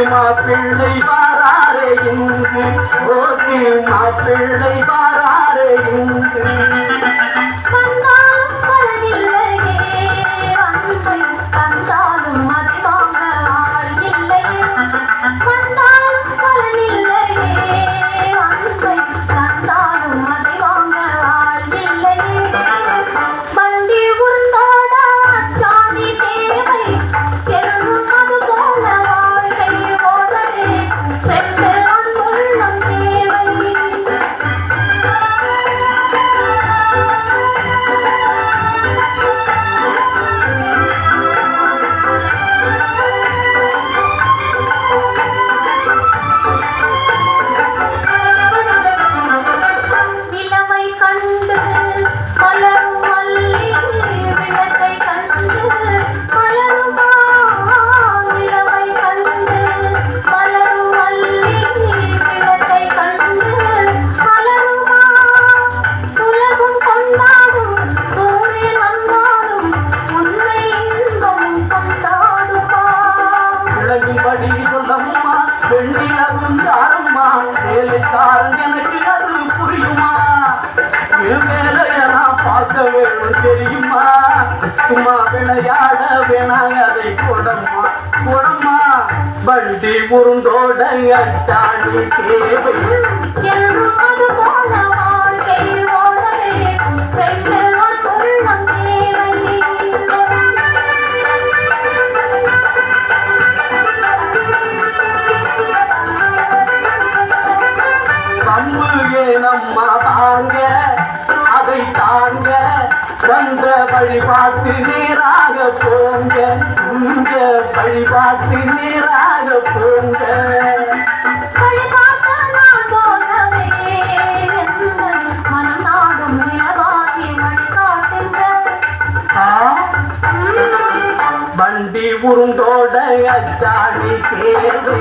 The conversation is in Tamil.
மாப்பிள்ளை வாராரே இங்கு ஓகே மாப்பிள்ளை வாராரே இங்கு வெண்ணிலகுந்தாரம்மா வேலைக்காரன் எனக்கு அது புரியுமா வேலையெல்லாம் பார்க்க வேணும் தெரியுமா சும்மா விளையாட வேணாங்க அதை கொடம்மா கொடம்மா வண்டி உருண்டோட அச்சாணி தேவை நம்மா தாங்க அதை தாங்க வந்த வழிபாட்டு நேராக போங்க இங்க வழிபாட்டு நேராக போங்க வண்டி உருண்டோட அச்சாணி தேவை